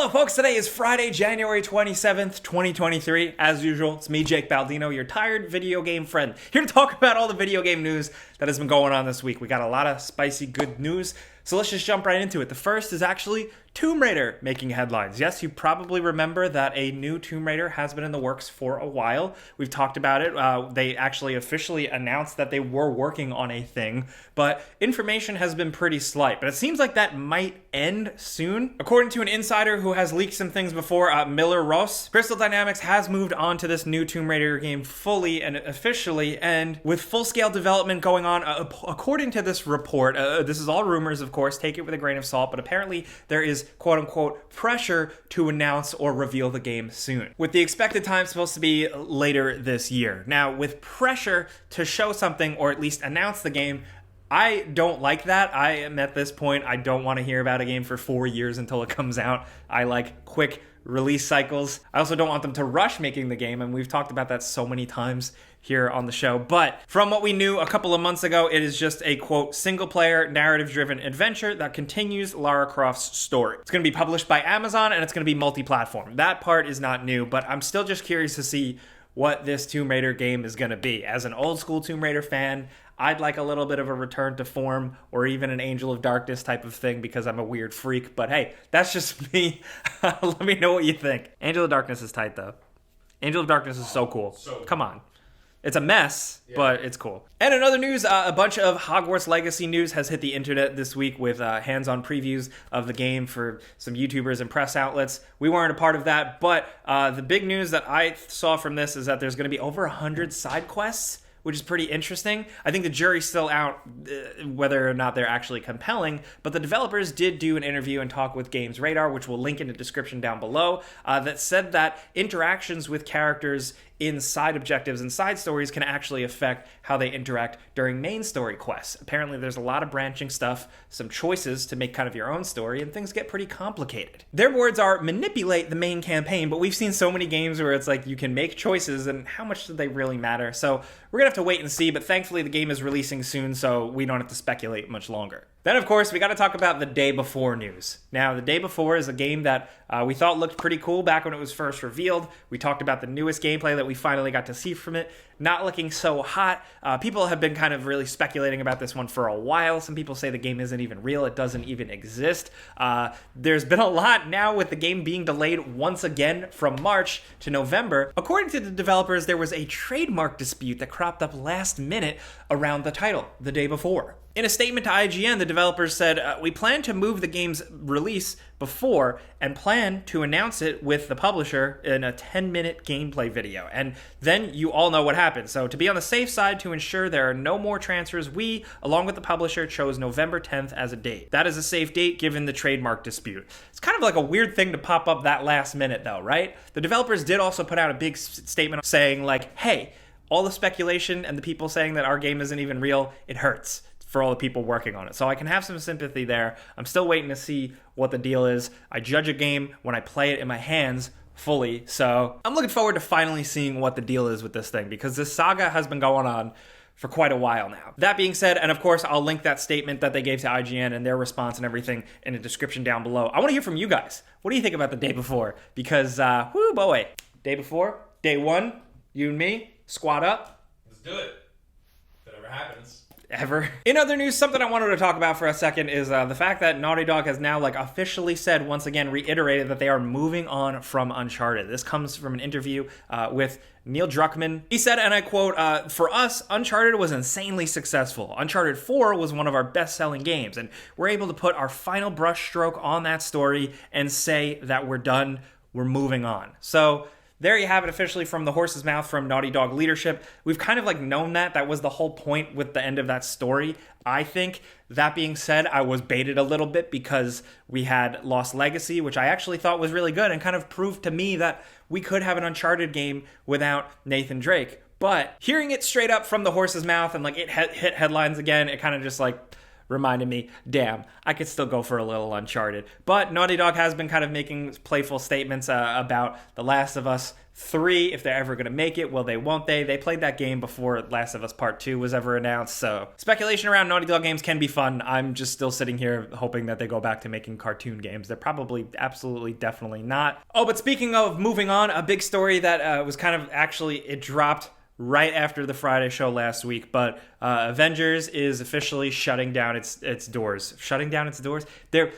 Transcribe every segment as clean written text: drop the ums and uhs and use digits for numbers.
Hello folks, today is Friday, January 27th, 2023. As usual, it's me, Jake Baldino, your tired video game friend, here to talk about all the video game news that has been going on this week. We got a lot of spicy good news, so let's just jump right into it. The first is actually Tomb Raider making headlines. Yes, you probably remember that a new Tomb Raider has been in the works for a while. We've talked about it. They actually officially announced that they were working on a thing, but information has been pretty slight. But it seems like that might end soon. According to an insider who has leaked some things before, Miller Ross, Crystal Dynamics has moved on to this new Tomb Raider game fully and officially, and with full-scale development going on, according to this report, this is all rumors, of course, take it with a grain of salt, but apparently there is quote-unquote pressure to announce or reveal the game soon, with the expected time supposed to be later this year. Now, with pressure to show something or at least announce the game, I don't like that. I am at this point, I don't want to hear about a game for 4 years until it comes out. I like quick release cycles. I also don't want them to rush making the game, and we've talked about that so many times here on the show. But from what we knew a couple of months ago, it is just a, quote, single-player, narrative-driven adventure that continues Lara Croft's story. It's going to be published by Amazon, and it's going to be multi-platform. That part is not new, but I'm still just curious to see what this Tomb Raider game is going to be. As an old-school Tomb Raider fan, I'd like a little bit of a return to form or even an Angel of Darkness type of thing because I'm a weird freak. But hey, that's just me. Let me know what you think. Angel of Darkness is tight, though. Angel of Darkness is so cool. Come on. It's a mess, but it's cool. And in other news, a bunch of Hogwarts Legacy news has hit the internet this week with hands-on previews of the game for some YouTubers and press outlets. We weren't a part of that, but the big news that I saw from this is that there's going to be over 100 side quests, which is pretty interesting. I think the jury's still out whether or not they're actually compelling, but the developers did do an interview and talk with Games Radar, which we'll link in the description down below, that said that interactions with characters in side objectives and side stories can actually affect how they interact during main story quests. Apparently there's a lot of branching stuff, some choices to make kind of your own story, and things get pretty complicated. Their words are manipulate the main campaign, but we've seen so many games where it's like you can make choices and how much do they really matter? So we're gonna have to wait and see, but thankfully the game is releasing soon, so we don't have to speculate much longer. Then, of course, we got to talk about the Day Before news. Now, the Day Before is a game that we thought looked pretty cool back when it was first revealed. We talked about the newest gameplay that we finally got to see from it. Not looking so hot. People have been kind of really speculating about this one for a while. Some people say the game isn't even real. It doesn't even exist. There's been a lot now with the game being delayed once again from March to November. According to the developers, there was a trademark dispute that cropped up last minute around the title, The Day Before. In a statement to IGN, the developers said, we plan to move the game's release before and plan to announce it with the publisher in a 10-minute gameplay video. And then you all know what happened. So to be on the safe side to ensure there are no more transfers, we, along with the publisher, chose November 10th as a date. That is a safe date given the trademark dispute. It's kind of like a weird thing to pop up that last minute though, right? The developers did also put out a big statement saying like, hey, all the speculation and the people saying that our game isn't even real, it hurts for all the people working on it. So I can have some sympathy there. I'm still waiting to see what the deal is. I judge a game when I play it in my hands fully. So I'm looking forward to finally seeing what the deal is with this thing because this saga has been going on for quite a while now. That being said, and of course, I'll link that statement that they gave to IGN and their response and everything in the description down below. I want to hear from you guys. What do you think about the Day Before? Because, whoo boy, Day Before, day one, you and me, squad up. Let's do it. If it ever happens. Ever. In other news, something I wanted to talk about for a second is the fact that Naughty Dog has now officially said, once again, reiterated that they are moving on from Uncharted. This comes from an interview with Neil Druckmann. He said, and I quote, for us, Uncharted was insanely successful. Uncharted 4 was one of our best-selling games, and we're able to put our final brushstroke on that story and say that we're done, we're moving on. So there you have it officially from the horse's mouth from Naughty Dog leadership. We've kind of known that was the whole point with the end of that story. I think, that being said, I was baited a little bit because we had Lost Legacy, which I actually thought was really good and kind of proved to me that we could have an Uncharted game without Nathan Drake. But hearing it straight up from the horse's mouth and it hit headlines again, it kind of just reminded me, damn, I could still go for a little Uncharted. But Naughty Dog has been kind of making playful statements about The Last of Us 3, if they're ever going to make it. Will they, won't they? They played that game before Last of Us Part 2 was ever announced, so speculation around Naughty Dog games can be fun. I'm just still sitting here hoping that they go back to making cartoon games. They're probably absolutely definitely not. Oh, but speaking of moving on, a big story that was kind of actually, it dropped right after the Friday show last week, but Avengers is officially shutting down its doors. Shutting down its doors? They're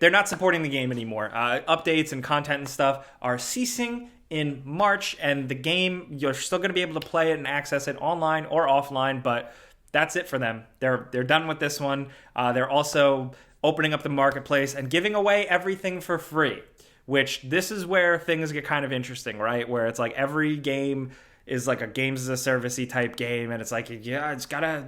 not supporting the game anymore. Updates and content and stuff are ceasing in March, and the game, you're still going to be able to play it and access it online or offline, but that's it for them. They're done with this one. They're also opening up the marketplace and giving away everything for free, which this is where things get kind of interesting, right? Where it's like every game is like a games as a service-y type game, and it's like, yeah,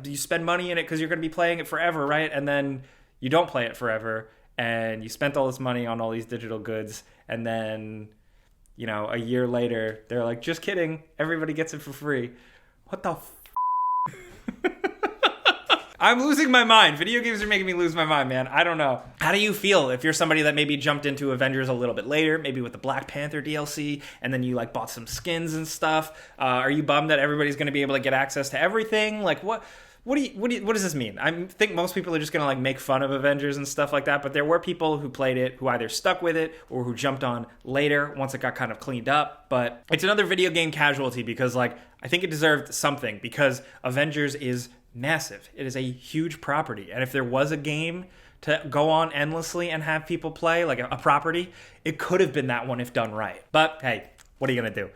you spend money in it because you're going to be playing it forever, right? And then you don't play it forever, and you spent all this money on all these digital goods, and then, you know, a year later, they're like, just kidding, everybody gets it for free. What the I'm losing my mind. Video games are making me lose my mind, man. I don't know. How do you feel if you're somebody that maybe jumped into Avengers a little bit later, maybe with the Black Panther DLC, and then you like bought some skins and stuff? Are you bummed that everybody's going to be able to get access to everything? Like, what does this mean? I think most people are just going to like make fun of Avengers and stuff like that, but there were people who played it who either stuck with it or who jumped on later once it got kind of cleaned up. But it's another video game casualty because, like, I think it deserved something because Avengers is massive. It is a huge property, and if there was a game to go on endlessly and have people play, like a property, it could have been that one if done right. But hey, what are you going to do?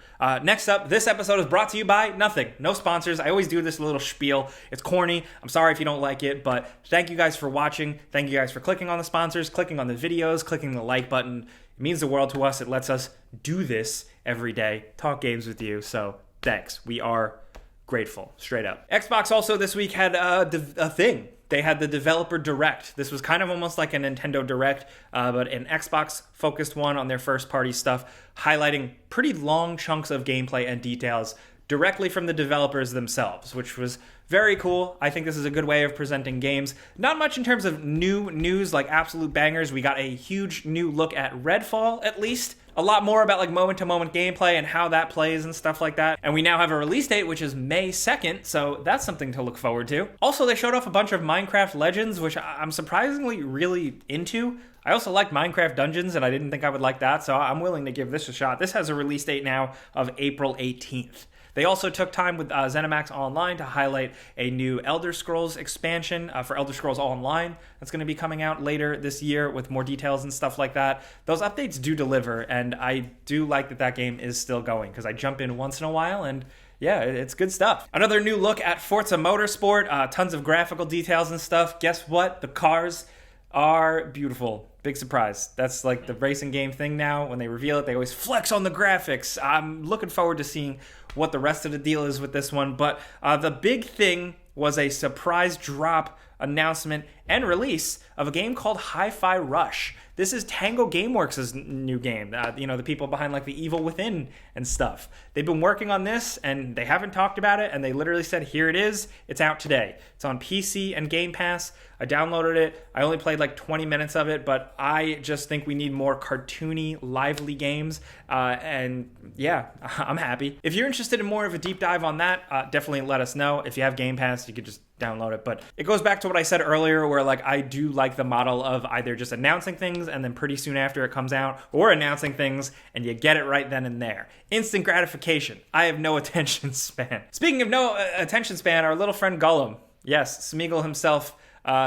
Next up, this episode is brought to you by nothing. No sponsors. I always do this little spiel. It's corny. I'm sorry if you don't like it, but thank you guys for watching. Thank you guys for clicking on the sponsors, clicking on the videos, clicking the like button. It means the world to us. It lets us do this every day, talk games with you. So thanks. We are grateful, straight up. Xbox also this week had a thing. They had the Developer Direct. This was kind of almost like a Nintendo Direct, but an Xbox-focused one on their first-party stuff, highlighting pretty long chunks of gameplay and details directly from the developers themselves, which was very cool. I think this is a good way of presenting games. Not much in terms of new news, like absolute bangers. We got a huge new look at Redfall, at least. A lot more about like moment-to-moment gameplay and how that plays and stuff like that. And we now have a release date, which is May 2nd, so that's something to look forward to. Also, they showed off a bunch of Minecraft Legends, which I'm surprisingly really into. I also like Minecraft Dungeons, and I didn't think I would like that, so I'm willing to give this a shot. This has a release date now of April 18th. They also took time with ZeniMax Online to highlight a new Elder Scrolls expansion for Elder Scrolls Online that's going to be coming out later this year with more details and stuff like that. Those updates do deliver, and I do like that game is still going because I jump in once in a while, and yeah, it's good stuff. Another new look at Forza Motorsport, tons of graphical details and stuff. Guess what? The cars are beautiful. Big surprise. That's like the racing game thing now. When they reveal it, they always flex on the graphics. I'm looking forward to seeing what the rest of the deal is with this one. But the big thing was a surprise drop announcement and release of a game called Hi-Fi Rush. This is Tango Gameworks' new game. The people behind like The Evil Within and stuff. They've been working on this and they haven't talked about it, and they literally said, here it is. It's out today. It's on PC and Game Pass. I downloaded it. I only played like 20 minutes of it, but I just think we need more cartoony, lively games. And yeah, I'm happy. If you're interested in more of a deep dive on that, definitely let us know. If you have Game Pass, you could just download it. But it goes back to what I said earlier, where like I do like the model of either just announcing things and then pretty soon after it comes out, or announcing things and you get it right then and there. Instant gratification. I have no attention span. Speaking of no attention span, our little friend Gollum, yes, Smeagol himself,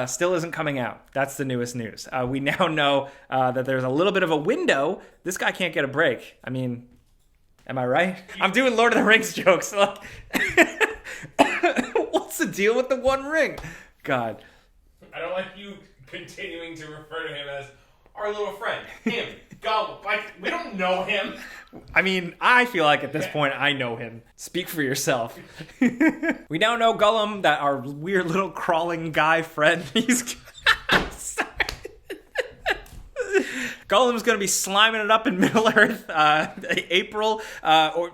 still isn't coming out. That's the newest news. We now know that there's a little bit of a window. This guy can't get a break. I mean, am I right? I'm doing Lord of the Rings jokes. Like, what's the deal with the One Ring? God. I don't like you continuing to refer to him as our little friend. Him. Gollum. Like, we don't know him. I mean, I feel like at this point I know him. Speak for yourself. We now know Gollum, that our weird little crawling guy friend, he's... Sorry. Gollum's going to be sliming it up in Middle-earth April, or...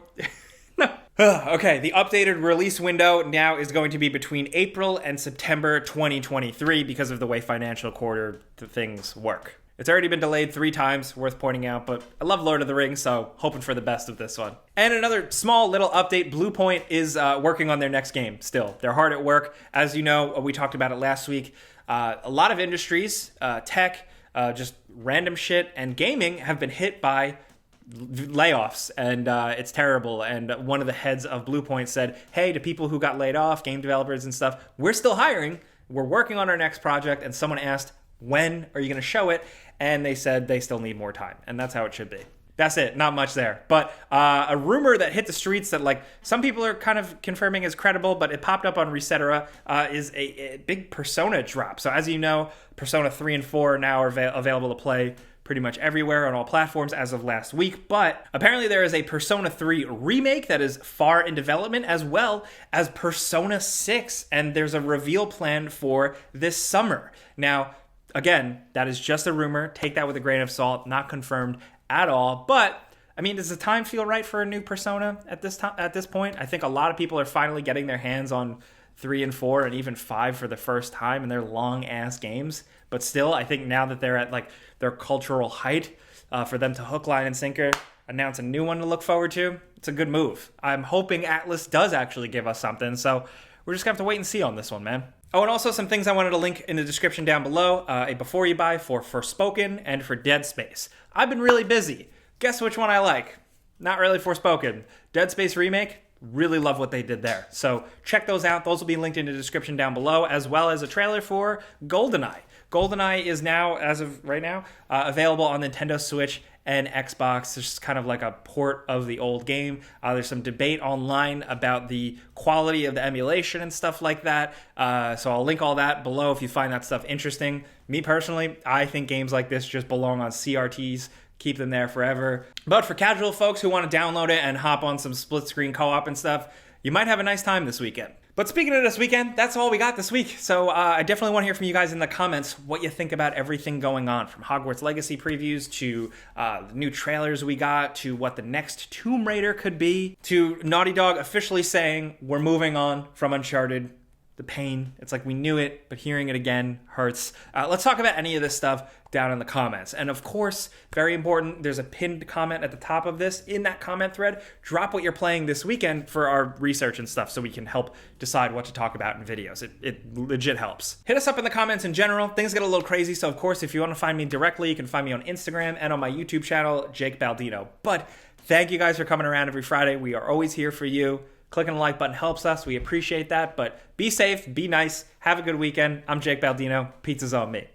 No, Okay, the updated release window now is going to be between April and September 2023 because of the way financial quarter things work. It's already been delayed 3 times, worth pointing out, but I love Lord of the Rings, so hoping for the best of this one. And another small little update, Bluepoint is working on their next game still. They're hard at work. As you know, we talked about it last week. A lot of industries, tech, just random shit, and gaming have been hit by layoffs, and it's terrible. And one of the heads of Bluepoint said, hey, to people who got laid off, game developers and stuff, we're still hiring. We're working on our next project. And someone asked, when are you going to show it? And they said they still need more time. And that's how it should be. That's it. Not much there. But a rumor that hit the streets that like some people are kind of confirming is credible, but it popped up on Resetera, is a big Persona drop. So as you know, Persona 3 and 4 are now available to play pretty much everywhere on all platforms as of last week. But apparently there is a Persona 3 remake that is far in development, as well as Persona 6. And there's a reveal planned for this summer. Now, again, that is just a rumor. Take that with a grain of salt. Not confirmed at all. But I mean, does the time feel right for a new Persona at this point? I think a lot of people are finally getting their hands on 3 and 4 and even 5 for the first time, and they're long ass games. But still, I think now that they're at like their cultural height, for them to hook, line, and sinker, announce a new one to look forward to, it's a good move. I'm hoping Atlas does actually give us something. So we're just gonna have to wait and see on this one, man. Oh, and also some things I wanted to link in the description down below. A before you buy for Forspoken and for Dead Space. I've been really busy. Guess which one I like? Not really Forspoken. Dead Space Remake, really love what they did there. So check those out. Those will be linked in the description down below, as well as a trailer for Goldeneye. Goldeneye is now, as of right now, available on Nintendo Switch and Xbox. It's just kind of like a port of the old game. There's some debate online about the quality of the emulation and stuff like that. So I'll link all that below if you find that stuff interesting. Me personally, I think games like this just belong on CRTs. Keep them there forever. But for casual folks who want to download it and hop on some split screen co-op and stuff, you might have a nice time this weekend. But speaking of this weekend, that's all we got this week. So I definitely want to hear from you guys in the comments what you think about everything going on, from Hogwarts Legacy previews to the new trailers we got, to what the next Tomb Raider could be, to Naughty Dog officially saying we're moving on from Uncharted. The pain. It's like we knew it, but hearing it again hurts. Let's talk about any of this stuff down in the comments. And of course, very important, there's a pinned comment at the top of this. In that comment thread, drop what you're playing this weekend for our research and stuff so we can help decide what to talk about in videos. It legit helps. Hit us up in the comments in general. Things get a little crazy, so of course, if you want to find me directly, you can find me on Instagram and on my YouTube channel, Jake Baldino. But thank you guys for coming around every Friday. We are always here for you. Clicking the like button helps us. We appreciate that. But be safe, be nice, have a good weekend. I'm Jake Baldino. Pizza's on me.